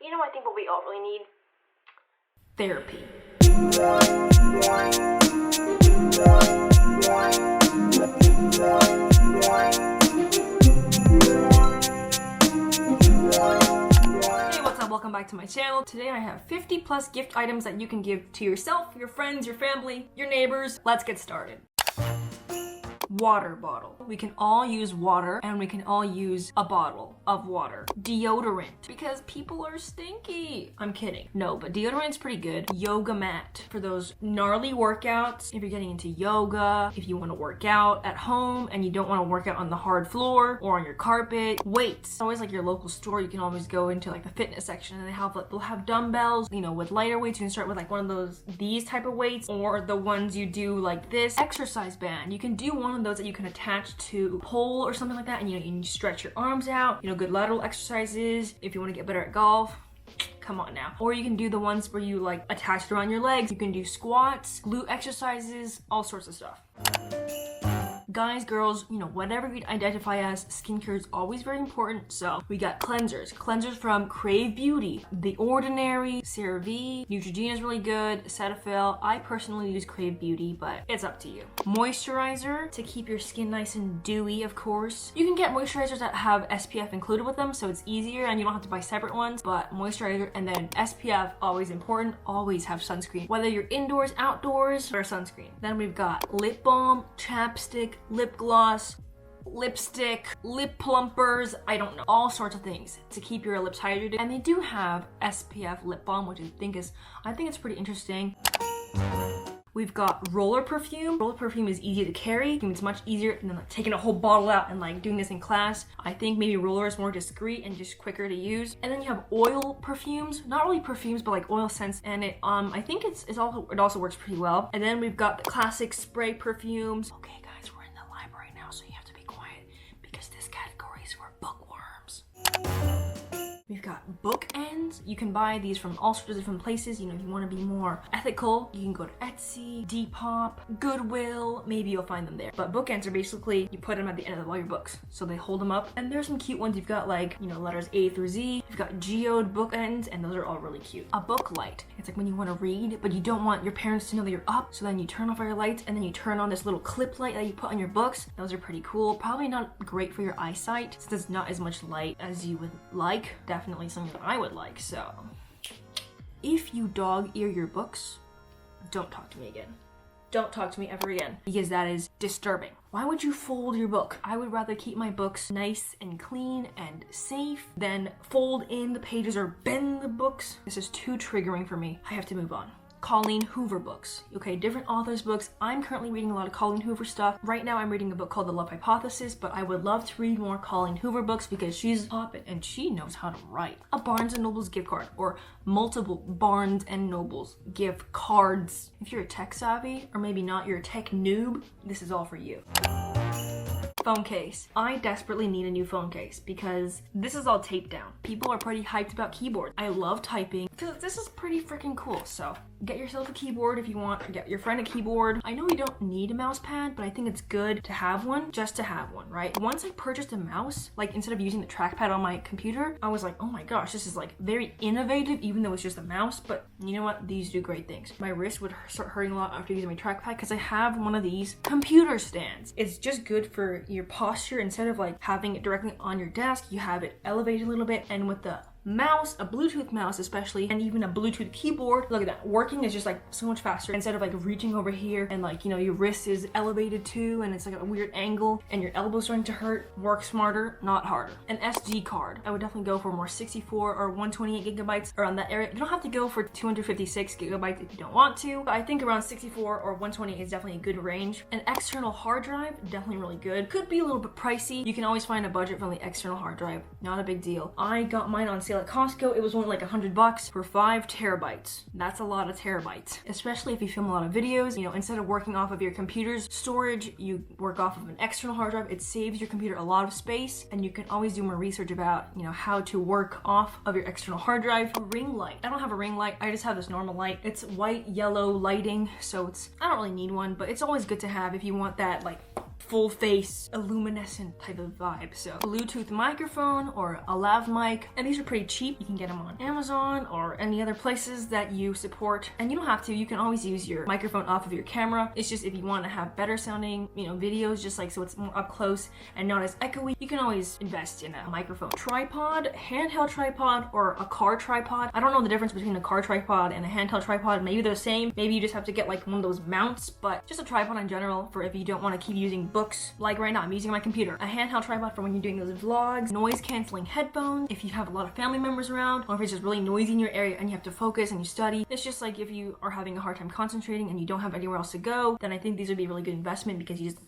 You know, I think what we all really need? Therapy. Hey, what's up? Welcome back to my channel. Today I have 50 plus gift items that you can give to yourself, your friends, your family, your neighbors. Let's get started. Water bottle. We can all use water and we can all use a bottle of water. Deodorant, because people are stinky. I'm kidding. No, but deodorant's pretty good. Yoga mat for those gnarly workouts. If you're getting into yoga, if you want to work out at home and you don't want to work out on the hard floor or on your carpet. Weights. Always like your local store, you can always go into like the fitness section and they'll have dumbbells, you know, with lighter weights. You can start with like one of these type of weights, or the ones you do like this. Exercise band. You can do one of those that you can attach to a pole or something like that, and you know, you can stretch your arms out, you know, good lateral exercises. If you want to get better at golf, come on now. Or you can do the ones where you like attach it around your legs. You can do squats, glute exercises, all sorts of stuff. Guys, girls, you know, whatever you identify as, skincare is always very important. So we got cleansers. Cleansers from Crave Beauty, The Ordinary, CeraVe, Neutrogena is really good, Cetaphil. I personally use Crave Beauty, but it's up to you. Moisturizer to keep your skin nice and dewy, of course. You can get moisturizers that have SPF included with them, so it's easier and you don't have to buy separate ones, but moisturizer and then SPF, always important. Always have sunscreen. Whether you're indoors, outdoors, or sunscreen. Then we've got lip balm, chapstick, lip gloss, lipstick, lip plumpers, I don't know, all sorts of things to keep your lips hydrated. And they do have SPF lip balm, which I think it's pretty interesting. We've got roller perfume. Roller perfume is easy to carry. It's much easier than like taking a whole bottle out and like doing this in class. I think maybe roller is more discreet and just quicker to use. And then you have oil perfumes, not really perfumes, but like oil scents. And I think it also works pretty well. And then we've got the classic spray perfumes. Okay, guys, we're in the library now, so you have to be quiet because this category is for bookworms. We've got bookends. You can buy these from all sorts of different places. You know, if you want to be more ethical, you can go to Etsy, Depop, Goodwill. Maybe you'll find them there. But bookends are basically, you put them at the end of all your books, so they hold them up. And there's some cute ones. You've got like, you know, letters A through Z. You've got geode bookends, and those are all really cute. A book light. It's like when you want to read, but you don't want your parents to know that you're up. So then you turn off all your lights, and then you turn on this little clip light that you put on your books. Those are pretty cool. Probably not great for your eyesight, since there's not as much light as you would like. Definitely something that I would like. So if you dog ear your books, don't talk to me again. Don't talk to me ever again, because that is disturbing. Why would you fold your book? I would rather keep my books nice and clean and safe than fold in the pages or bend the books. This is too triggering for me. I have to move on. Colleen Hoover books. Okay, different authors' books. I'm currently reading a lot of Colleen Hoover stuff. Right now I'm reading a book called The Love Hypothesis, but I would love to read more Colleen Hoover books because she's a poppin' and she knows how to write. A Barnes & Noble's gift card, or multiple Barnes & Noble's gift cards. If you're a tech savvy, or maybe not, you're a tech noob, this is all for you. Phone case. I desperately need a new phone case because this is all taped down. People are pretty hyped about keyboards. I love typing. This is pretty freaking cool. So get yourself a keyboard if you want, or get your friend a keyboard. I know you don't need a mouse pad, but I think it's good to have one, just to have one, right? Once I purchased a mouse, like instead of using the trackpad on my computer, I was like, oh my gosh, this is like very innovative, even though it's just a mouse. But you know what? These do great things. My wrist would start hurting a lot after using my trackpad because I have one of these computer stands. It's just good for your posture. Instead of like having it directly on your desk, you have it elevated a little bit. And with the mouse, a Bluetooth mouse especially, and even a Bluetooth keyboard, look at that, working is just like so much faster. Instead of like reaching over here and like, you know, your wrist is elevated too and it's like a weird angle and your elbow's starting to hurt. Work smarter, not harder. An SD card. I would definitely go for more 64 or 128 gigabytes around that area. You don't have to go for 256 gigabytes if you don't want to, but I think around 64 or 128 is definitely a good range. An external hard drive, definitely really good. Could be a little bit pricey. You can always find a budget from the external hard drive. Not a big deal. I got mine on sale at Costco. It was only like $100 for 5 terabytes. That's a lot of terabytes, especially if you film a lot of videos. You know, instead of working off of your computer's storage, you work off of an external hard drive. It saves your computer a lot of space, and you can always do more research about, you know, how to work off of your external hard drive. A ring light. I don't have a ring light. I just have this normal light. It's white, yellow lighting, so I don't really need one, but it's always good to have if you want that like full face, illuminescent type of vibe. So Bluetooth microphone or a lav mic, and these are pretty cheap. You can get them on Amazon or any other places that you support. And you don't have to, you can always use your microphone off of your camera. It's just if you want to have better sounding, videos, just like so it's more up close and not as echoey, you can always invest in a microphone. Tripod, handheld tripod, or a car tripod. I don't know the difference between a car tripod and a handheld tripod. Maybe they're the same. Maybe you just have to get like one of those mounts, but just a tripod in general for if you don't want to keep using books. Like right now, I'm using my computer. A handheld tripod for when you're doing those vlogs, noise canceling headphones, if you have a lot of family members around, or if it's just really noisy in your area and you have to focus and you study. It's just like if you are having a hard time concentrating and you don't have anywhere else to go, then I think these would be a really good investment because you just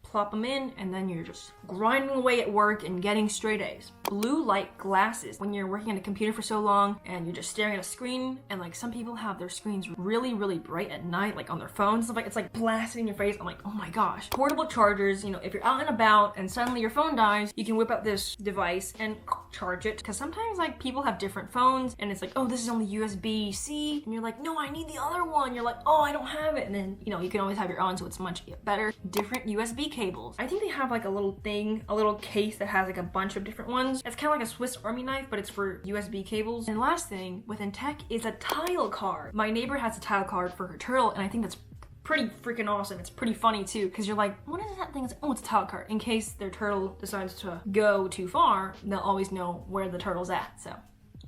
plop them in and then you're just grinding away at work and getting straight A's. Blue light glasses. When you're working on a computer for so long and you're just staring at a screen, and like some people have their screens really, really bright at night, like on their phones, stuff like it's like blasting in your face. I'm like, oh my gosh. Portable chargers, if you're out and about and suddenly your phone dies, you can whip out this device and charge it. Because sometimes like people have different phones and it's like, oh, this is only USB-C, and you're like, no, I need the other one. You're like, oh, I don't have it. And then, you can always have your own, so it's much better. Different USB cables. I think they have like a little thing, a little case that has like a bunch of different ones. It's kind of like a Swiss Army knife, but it's for USB cables. And last thing within tech is a tile card. My neighbor has a tile card for her turtle, and I think that's pretty freaking awesome. It's pretty funny too, because you're like, what is that thing? Oh, it's a tile card. In case their turtle decides to go too far, they'll always know where the turtle's at. So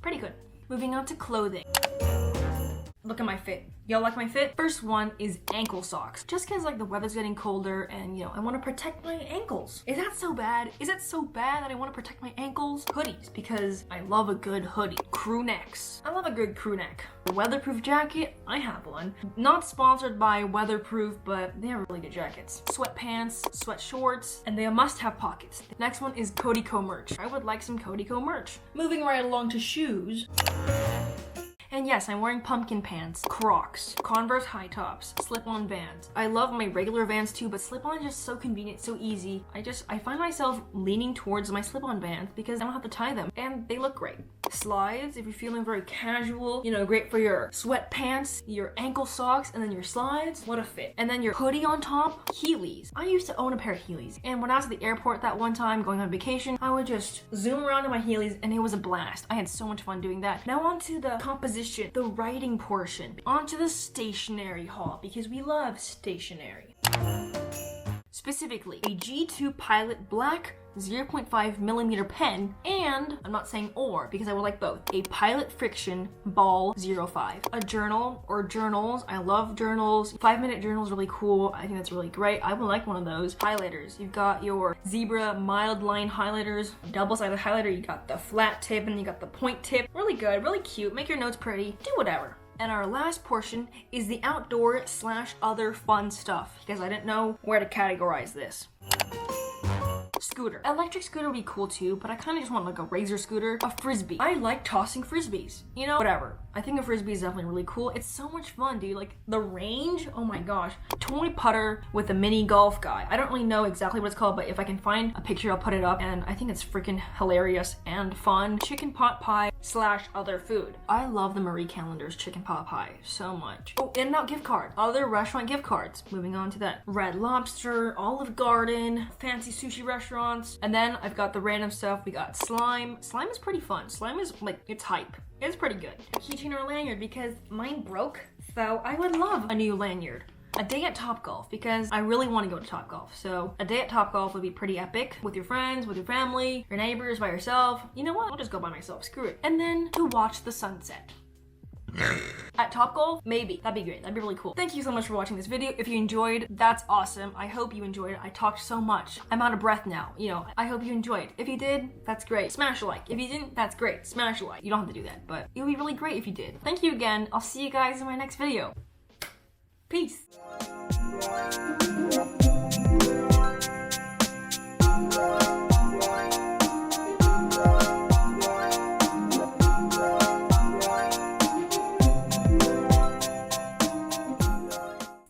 pretty good. Moving on to clothing. Look at my fit. Y'all like my fit? First one is ankle socks. Just cause like the weather's getting colder and I want to protect my ankles. Is that so bad? Is it so bad that I want to protect my ankles? Hoodies, because I love a good hoodie. Crew necks. I love a good crew neck. Weatherproof jacket, I have one. Not sponsored by Weatherproof, but they have really good jackets. Sweatpants, sweat shorts, and they must have pockets. The next one is Codyco merch. I would like some Codyco merch. Moving right along to shoes. And yes, I'm wearing pumpkin pants, Crocs, Converse high tops, slip-on Vans. I love my regular Vans too, but slip-on is just so convenient, so easy. I find myself leaning towards my slip-on Vans because I don't have to tie them, and they look great. Slides, if you're feeling very casual, great for your sweatpants, your ankle socks, and then your slides. What a fit. And then your hoodie on top, Heelys. I used to own a pair of Heelys, and when I was at the airport that one time going on vacation, I would just zoom around in my Heelys, and it was a blast. I had so much fun doing that. Now on to the composition, the writing portion. Onto the stationery haul, because we love stationery. Specifically, a G2 Pilot Black 0.5mm pen, and I'm not saying or because I would like both, a Pilot Friction Ball 05. A journal or journals. I love journals. 5-minute journals really cool. I think that's really great. I would like one of those. Highlighters. You've got your Zebra mild line highlighters, double-sided highlighter. You got the flat tip and you got the point tip. Really good, really cute. Make your notes pretty. Do whatever. And our last portion is the outdoor/other fun stuff, because I didn't know where to categorize this. Scooter. Electric scooter would be cool too, but I kind of just want like a razor scooter. A frisbee. I like tossing frisbees. Whatever. I think a frisbee is definitely really cool. It's so much fun, dude. Like the range, oh my gosh. Toy putter with a mini golf guy. I don't really know exactly what it's called, but if I can find a picture, I'll put it up, and I think it's freaking hilarious and fun. Chicken pot pie / other food. I love the Marie Callender's chicken pot pie so much. Oh, In-N-Out gift card. Other restaurant gift cards. Moving on to that. Red Lobster, Olive Garden, fancy sushi restaurants. And then I've got the random stuff. We got slime. Slime is pretty fun. Slime is like, it's hype. It's pretty good. A keychain or lanyard because mine broke, so I would love a new lanyard. A day at Topgolf because I really want to go to Topgolf. So a day at Topgolf would be pretty epic with your friends, with your family, your neighbors, by yourself. You know what? I'll just go by myself. Screw it. And then to watch the sunset. At Topgolf? Maybe. That'd be great. That'd be really cool. Thank you so much for watching this video. If you enjoyed, that's awesome. I hope you enjoyed it. I talked so much. I'm out of breath now. I hope you enjoyed. If you did, that's great. Smash a like. If you didn't, that's great. Smash a like. You don't have to do that, but it would be really great if you did. Thank you again. I'll see you guys in my next video. Peace.